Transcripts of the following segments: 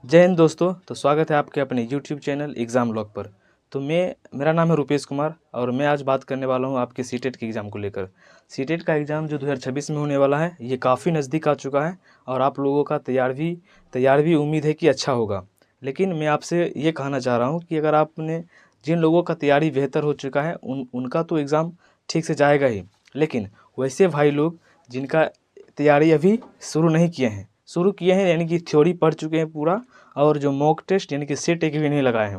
जय हिंद दोस्तों। तो स्वागत है आपके अपने YouTube चैनल एग्ज़ाम लॉग पर। तो मेरा नाम है रुपेश कुमार और मैं आज बात करने वाला हूं आपके सीटेट के एग्ज़ाम को लेकर। सीटेट का एग्ज़ाम जो 2026 में होने वाला है ये काफ़ी नज़दीक आ चुका है और आप लोगों का तैयार भी उम्मीद है कि अच्छा होगा। लेकिन मैं आपसे ये कहना चाह रहा हूँ कि अगर आपने जिन लोगों का तैयारी बेहतर हो चुका है उनका तो एग्ज़ाम ठीक से जाएगा ही, लेकिन वैसे भाई लोग जिनका तैयारी अभी शुरू किए हैं यानी कि थ्योरी पढ़ चुके हैं पूरा, और जो मॉक टेस्ट यानी कि सेट एक भी नहीं लगाए हैं,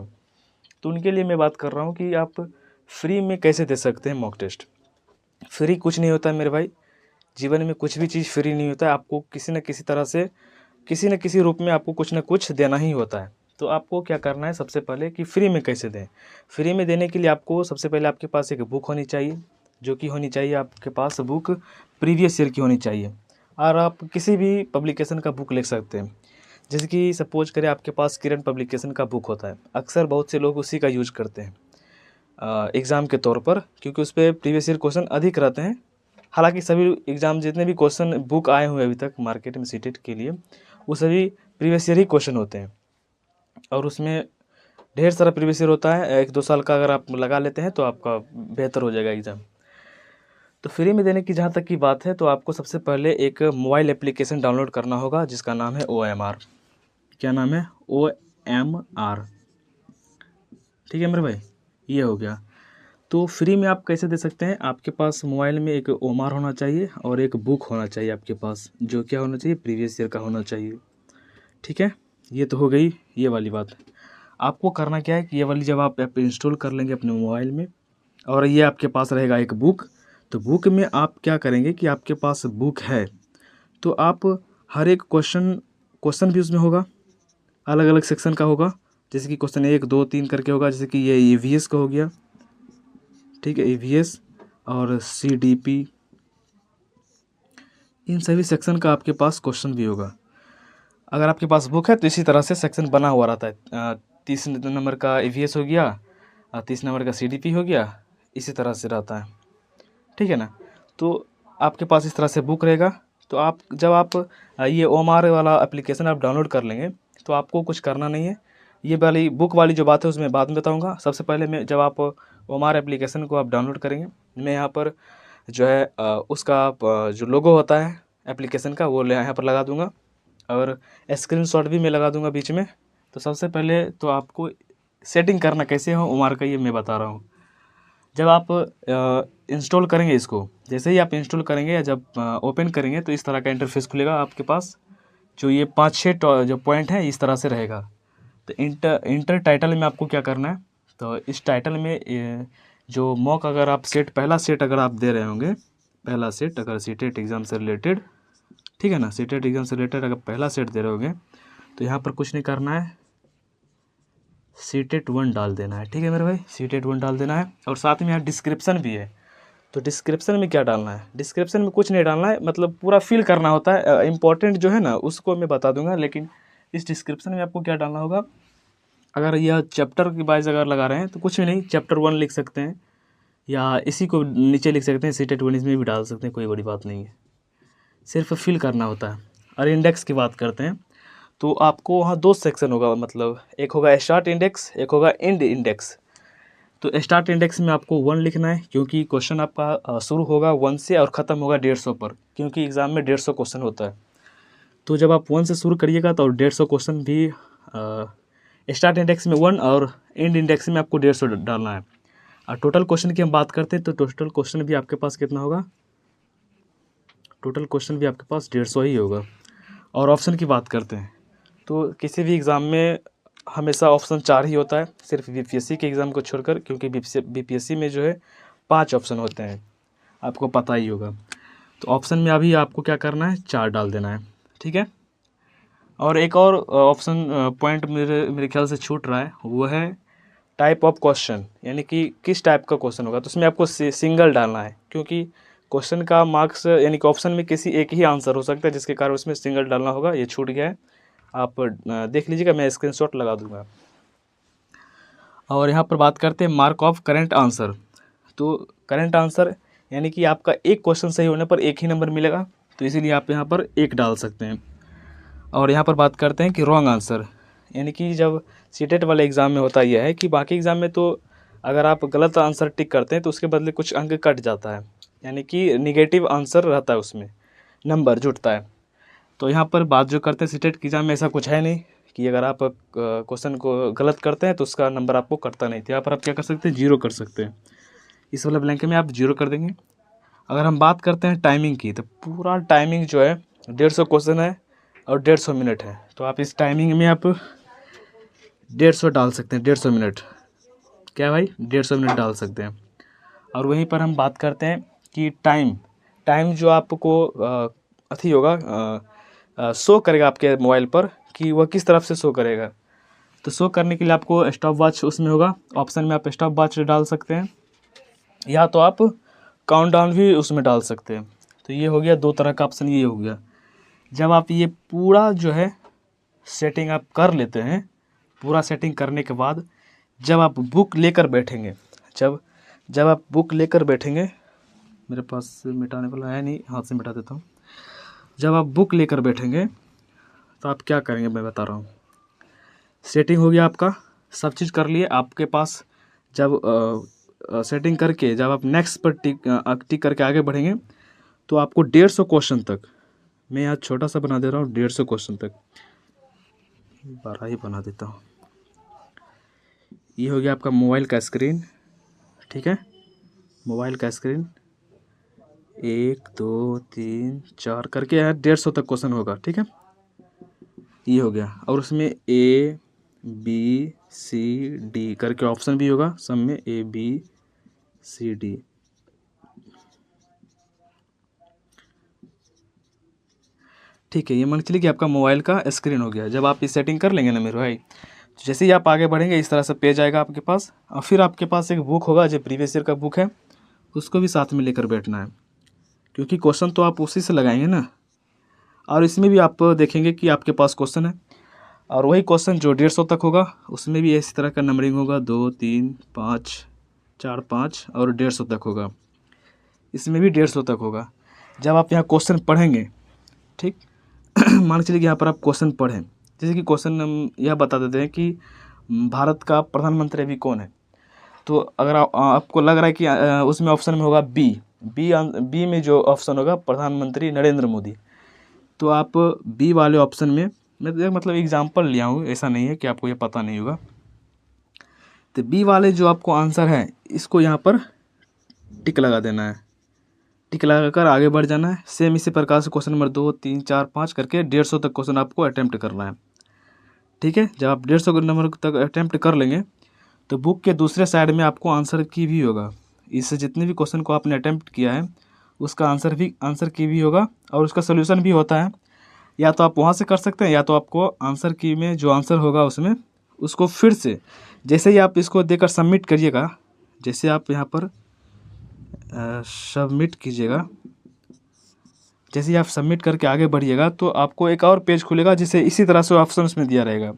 तो उनके लिए मैं बात कर रहा हूँ कि आप फ्री में कैसे दे सकते हैं मॉक टेस्ट। फ्री कुछ नहीं होता है मेरे भाई, जीवन में कुछ भी चीज़ फ्री नहीं होता है। आपको किसी न किसी तरह से किसी न किसी रूप में आपको कुछ न कुछ देना ही होता है। तो आपको क्या करना है सबसे पहले कि फ्री में कैसे दें। फ्री में देने के लिए आपको सबसे पहले आपके पास एक बुक होनी चाहिए, जो कि होनी चाहिए आपके पास बुक प्रीवियस ईयर की होनी चाहिए। और आप किसी भी पब्लिकेशन का बुक लिख सकते हैं, जैसे कि सपोज करें आपके पास किरण पब्लिकेशन का बुक होता है। अक्सर बहुत से लोग उसी का यूज करते हैं एग्ज़ाम के तौर पर, क्योंकि उस पर प्रीवियस ईयर क्वेश्चन अधिक रहते हैं। हालांकि सभी एग्ज़ाम जितने भी क्वेश्चन बुक आए हुए अभी तक मार्केट में सीटेट के लिए, वो सभी प्रीवियस ईयर ही क्वेश्चन होते हैं और उसमें ढेर सारा प्रीवियस ईयर होता है। 1-2 साल का अगर आप लगा लेते हैं तो आपका बेहतर हो जाएगा एग्ज़ाम। तो फ्री में देने की जहाँ तक की बात है, तो आपको सबसे पहले एक मोबाइल एप्लीकेशन डाउनलोड करना होगा जिसका नाम है OMR। क्या नाम है? OMR। ठीक है मेरे भाई, ये हो गया। तो फ्री में आप कैसे दे सकते हैं? आपके पास मोबाइल में एक OMR होना चाहिए और एक बुक होना चाहिए आपके पास, जो क्या होना चाहिए? प्रीवियस ईयर का होना चाहिए। ठीक है, ये तो हो गई ये वाली बात। आपको करना क्या है कि ये वाली जब आप ऐप इंस्टॉल कर लेंगे अपने मोबाइल में और ये आपके पास रहेगा एक बुक, तो बुक में आप क्या करेंगे कि आपके पास बुक है तो आप हर एक क्वेश्चन भी उसमें होगा, अलग अलग सेक्शन का होगा। जैसे कि क्वेश्चन 1, 2, 3 करके होगा। जैसे कि ये EVS का हो गया, ठीक है, EVS और CDP, इन सभी सेक्शन का आपके पास क्वेश्चन भी होगा। अगर आपके पास बुक है तो इसी तरह से सेक्शन बना हुआ रहता है। 30 नंबर का EVS हो गया, 30 नंबर का CDP हो गया, इसी तरह से रहता है। ठीक है ना? तो आपके पास इस तरह से बुक रहेगा। तो जब आप ये OMR वाला एप्लीकेशन आप डाउनलोड कर लेंगे तो आपको कुछ करना नहीं है। ये वाली बुक वाली जो बात है उसमें बाद में बताऊंगा। सबसे पहले मैं जब आप OMR एप्लीकेशन को आप डाउनलोड करेंगे, मैं यहाँ पर जो है उसका जो लोगो होता है एप्लीकेशन का वो यहाँ पर लगा दूँगा और स्क्रीनशॉट भी मैं लगा दूँगा बीच में। तो सबसे पहले तो आपको सेटिंग करना कैसे हो OMR का, ये मैं बता रहा हूँ। जब आप इंस्टॉल करेंगे इसको, जैसे ही आप इंस्टॉल करेंगे या जब ओपन करेंगे तो इस तरह का इंटरफेस खुलेगा आपके पास। जो ये 5-6 जो पॉइंट हैं इस तरह से रहेगा। तो इंटर टाइटल में आपको क्या करना है, तो इस टाइटल में जो मॉक अगर आप पहला सेट अगर आप दे रहे होंगे, पहला सेट अगर सीटेट एग्ज़ाम से रिलेटेड, ठीक है ना, सीटेट एग्ज़ाम से रिलेटेड अगर पहला सेट दे रहे होंगे तो यहाँ पर कुछ नहीं करना है, सीटेट 1 डाल देना है। ठीक है मेरे भाई, सीटेट 1 डाल देना है। और साथ में यहाँ डिस्क्रिप्शन भी है। तो डिस्क्रिप्शन में क्या डालना है? डिस्क्रिप्शन में कुछ नहीं डालना है, मतलब पूरा फिल करना होता है। इंपॉर्टेंट जो है ना उसको मैं बता दूंगा, लेकिन इस डिस्क्रिप्शन में आपको क्या डालना होगा, अगर यह चैप्टर की वाइज अगर लगा रहे हैं तो कुछ भी नहीं, चैप्टर 1 लिख सकते हैं या इसी को नीचे लिख सकते हैं, सीटेट 1 इसमें भी डाल सकते हैं, कोई बड़ी बात नहीं है, सिर्फ फिल करना होता है। और इंडेक्स की बात करते हैं तो आपको वहाँ 2 सेक्शन होगा, मतलब एक होगा स्टार्ट इंडेक्स, एक होगा एंड इंडेक्स। तो स्टार्ट इंडेक्स में आपको 1 लिखना है, क्योंकि क्वेश्चन आपका शुरू होगा 1 से और ख़त्म होगा 150 पर, क्योंकि एग्ज़ाम में 150 क्वेश्चन होता है। तो जब आप 1 से शुरू करिएगा तो 150 क्वेश्चन भी स्टार्ट इंडेक्स में 1 और एंड इंडेक्स में आपको 150 डालना है। और टोटल क्वेश्चन की हम बात करते हैं तो टोटल क्वेश्चन भी आपके पास कितना होगा? टोटल क्वेश्चन भी आपके पास 150 ही होगा। और ऑप्शन की बात करते हैं तो किसी भी एग्ज़ाम में हमेशा ऑप्शन 4 ही होता है, सिर्फ BPSC के एग्ज़ाम को छोड़कर, क्योंकि BPSC में जो है 5 ऑप्शन होते हैं, आपको पता ही होगा। तो ऑप्शन में अभी आपको क्या करना है, 4 डाल देना है। ठीक है। और एक और ऑप्शन पॉइंट मेरे ख्याल से छूट रहा है, वो है टाइप ऑफ क्वेश्चन, यानी कि किस टाइप का क्वेश्चन होगा। तो उसमें आपको सिंगल डालना है, क्योंकि क्वेश्चन का मार्क्स यानी कि ऑप्शन में किसी एक ही आंसर हो सकता है, जिसके कारण उसमें सिंगल डालना होगा। ये छूट गया है, आप देख लीजिएगा, मैं स्क्रीनशॉट लगा दूंगा। और यहाँ पर बात करते हैं मार्क ऑफ करेंट आंसर। तो करेंट आंसर यानी कि आपका एक क्वेश्चन सही होने पर 1 ही नंबर मिलेगा, तो इसीलिए आप यहाँ पर 1 डाल सकते हैं। और यहाँ पर बात करते हैं कि रॉन्ग आंसर, यानी कि जब सीटेट वाले एग्ज़ाम में होता यह है कि बाकी एग्ज़ाम में तो अगर आप गलत आंसर टिक करते हैं तो उसके बदले कुछ अंक कट जाता है, यानी कि निगेटिव आंसर रहता है, उसमें नंबर जुटता है। तो यहाँ पर बात जो करते हैं सीटेट के एग्ज़ाम में ऐसा कुछ है नहीं कि अगर आप क्वेश्चन को गलत करते हैं तो उसका नंबर आपको कटता नहीं। तो यहाँ पर आप क्या कर सकते हैं, जीरो कर सकते हैं। इस वाले ब्लैंक में आप जीरो कर देंगे। अगर हम बात करते हैं टाइमिंग की, तो पूरा टाइमिंग जो है 150 क्वेश्चन है और 150 मिनट है। तो आप इस टाइमिंग में आप 150 डाल सकते हैं, 150 मिनट, क्या भाई 150 मिनट डाल सकते हैं। और वहीं पर हम बात करते हैं कि टाइम जो आपको अथी होगा, शो करेगा आपके मोबाइल पर कि वह किस तरफ से शो करेगा। तो शो करने के लिए आपको स्टॉप वॉच उसमें होगा, ऑप्शन में आप स्टॉप वॉच डाल सकते हैं, या तो आप काउंटडाउन भी उसमें डाल सकते हैं। तो ये हो गया 2 तरह का ऑप्शन, ये हो गया। जब आप ये पूरा जो है सेटिंग आप कर लेते हैं, पूरा सेटिंग करने के बाद जब आप बुक लेकर बैठेंगे, जब आप बुक लेकर बैठेंगे, मेरे पास मिटाने वाला है नहीं, हाथ से मिटा देता हूँ। जब आप बुक लेकर बैठेंगे तो आप क्या करेंगे मैं बता रहा हूँ। सेटिंग हो गया आपका, सब चीज़ कर लिए आपके पास। जब सेटिंग करके जब आप नेक्स्ट पर टिक करके आगे बढ़ेंगे तो आपको 150 क्वेश्चन तक, मैं यहाँ छोटा सा बना दे रहा हूँ, 150 क्वेश्चन तक, 12 ही बना देता हूँ। ये हो गया आपका मोबाइल का स्क्रीन, ठीक है, मोबाइल का स्क्रीन 1 2 3 4 करके यहाँ 150 तक क्वेश्चन होगा, ठीक है, ये हो गया। और उसमें A B C D करके ऑप्शन भी होगा, सब में A B C D। ठीक है, ये मान चलिए कि आपका मोबाइल का स्क्रीन हो गया। जब आप ये सेटिंग कर लेंगे ना मेरे भाई, तो जैसे ही आप आगे बढ़ेंगे इस तरह से पेज आएगा आपके पास, और फिर आपके पास एक बुक होगा जो प्रीवियस ईयर का बुक है, उसको भी साथ में लेकर बैठना है, क्योंकि क्वेश्चन तो आप उसी से लगाएंगे ना। और इसमें भी आप देखेंगे कि आपके पास क्वेश्चन है, और वही क्वेश्चन जो 150 तक होगा उसमें भी इसी तरह का नंबरिंग होगा, 2 3 5 4 5 और 150 तक होगा, इसमें भी 150 तक होगा। जब आप यहाँ क्वेश्चन पढ़ेंगे, ठीक मान चलिए कि यहाँ पर आप क्वेश्चन पढ़ें, जैसे कि क्वेश्चन हम यह बता देते हैं कि भारत का प्रधानमंत्री अभी कौन है। तो अगर आपको लग रहा है कि उसमें ऑप्शन में होगा बी में जो ऑप्शन होगा प्रधानमंत्री नरेंद्र मोदी, तो आप बी वाले ऑप्शन में, मैं मतलब एग्जांपल लिया हूँ, ऐसा नहीं है कि आपको ये पता नहीं होगा। तो बी वाले जो आपको आंसर है इसको यहाँ पर टिक लगा देना है, टिक लगा कर आगे बढ़ जाना है। सेम इसी प्रकार से क्वेश्चन नंबर 2 3 4 5 करके 150 तक क्वेश्चन आपको अटैम्प्ट करना है, ठीक है। जब आप 150 नंबर तक अटैम्प्ट कर लेंगे तो बुक के दूसरे साइड में आपको आंसर की भी होगा, इससे जितने भी क्वेश्चन को आपने अटैम्प्ट किया है उसका आंसर की भी होगा, और उसका सोल्यूशन भी होता है। या तो आप वहाँ से कर सकते हैं, या तो आपको आंसर की में जो आंसर होगा उसमें उसको फिर से, जैसे ही आप इसको देकर सबमिट करिएगा, जैसे आप यहाँ पर सबमिट कीजिएगा, जैसे ही आप सबमिट करके आगे बढ़िएगा तो आपको एक और पेज खुलेगा जिसे इसी तरह से ऑप्शन उसमें दिया रहेगा।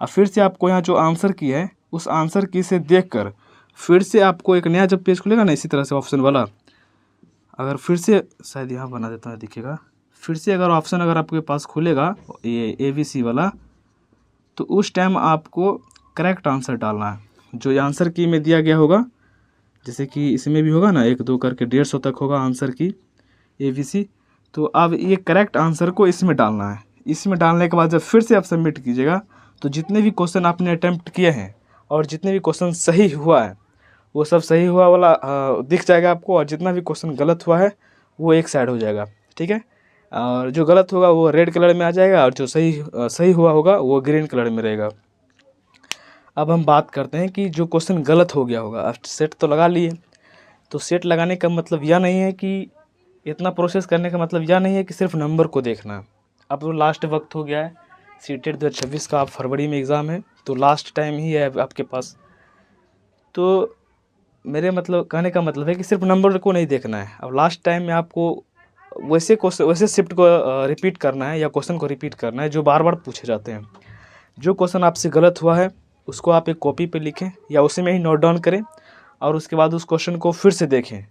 अब फिर से आपको यहाँ जो आंसर की है उस आंसर की से देखकर फिर से आपको एक नया जब पेज खुलेगा ना इसी तरह से ऑप्शन वाला, अगर फिर से शायद यहाँ बना देता है, दिखेगा, फिर से अगर ऑप्शन अगर आपके पास खुलेगा ये ABC वाला, तो उस टाइम आपको करेक्ट आंसर डालना है जो आंसर की में दिया गया होगा। जैसे कि इसमें भी होगा ना 1 2 करके 150 तक होगा आंसर की ABC, तो अब ये करेक्ट आंसर को इसमें डालना है। इसमें डालने के बाद जब फिर से आप सबमिट कीजिएगा तो जितने भी क्वेश्चन आपने अटैम्प्ट किए हैं और जितने भी क्वेश्चन सही हुआ है वो सब सही हुआ वाला दिख जाएगा आपको, और जितना भी क्वेश्चन गलत हुआ है वो एक साइड हो जाएगा, ठीक है। और जो गलत होगा वो रेड कलर में आ जाएगा, और जो सही हुआ होगा वो ग्रीन कलर में रहेगा। अब हम बात करते हैं कि जो क्वेश्चन गलत हो गया होगा, अब सेट तो लगा लिए, तो सेट लगाने का मतलब यह नहीं है कि इतना प्रोसेस करने का मतलब यह नहीं है कि सिर्फ नंबर को देखना। अब तो लास्ट वक्त हो गया है, सीटेट 2026 का, आप फरवरी में एग्ज़ाम है तो लास्ट टाइम ही है आपके पास। तो मेरे मतलब कहने का मतलब है कि सिर्फ नंबर को नहीं देखना है, अब लास्ट टाइम में आपको वैसे शिफ्ट को रिपीट करना है या क्वेश्चन को रिपीट करना है जो बार बार पूछे जाते हैं। जो क्वेश्चन आपसे गलत हुआ है उसको आप एक कॉपी पे लिखें या उसी में ही नोट डाउन करें, और उसके बाद उस क्वेश्चन को फिर से देखें।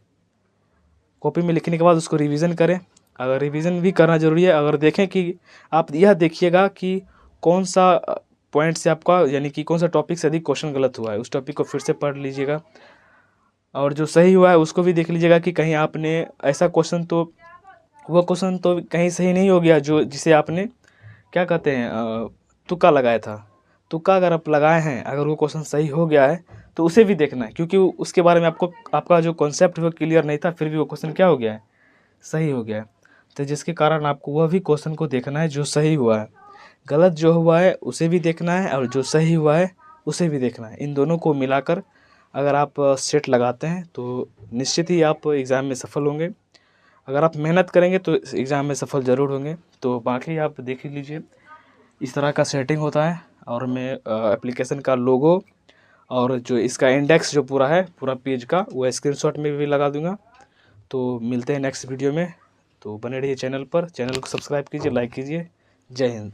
कॉपी में लिखने के बाद उसको रिवीजन करें, अगर रिवीजन भी करना ज़रूरी है, अगर देखें कि आप यह देखिएगा कि कौन सा पॉइंट से आपका यानी कि कौन सा टॉपिक से अधिक क्वेश्चन गलत हुआ है, उस टॉपिक को फिर से पढ़ लीजिएगा। और जो सही हुआ है उसको भी देख लीजिएगा कि कहीं आपने ऐसा क्वेश्चन तो वो क्वेश्चन तो कहीं सही नहीं हो गया जो जिसे आपने क्या कहते हैं तुक्का लगाया था। तुक्का अगर आप लगाए हैं, अगर वो क्वेश्चन सही हो गया है तो उसे भी देखना है, क्योंकि उसके बारे में आपको आपका जो कॉन्सेप्ट है वो क्लियर नहीं था, फिर भी वो क्वेश्चन क्या हो गया है, सही हो गया है। तो जिसके कारण आपको वह भी क्वेश्चन को देखना है जो सही हुआ है। गलत जो हुआ है उसे भी देखना है और जो सही हुआ है उसे भी देखना है। इन दोनों को मिलाकर अगर आप सेट लगाते हैं तो निश्चित ही आप एग्ज़ाम में सफल होंगे। अगर आप मेहनत करेंगे तो एग्ज़ाम में सफल ज़रूर होंगे। तो बाकी आप देख ही लीजिए, इस तरह का सेटिंग होता है। और मैं एप्लीकेशन का लोगो और जो इसका इंडेक्स जो पूरा है, पूरा पेज का, वो स्क्रीनशॉट में भी लगा दूंगा। तो मिलते हैं नेक्स्ट वीडियो में। तो बने रहिए चैनल पर, चैनल को सब्सक्राइब कीजिए, लाइक कीजिए। जय हिंद।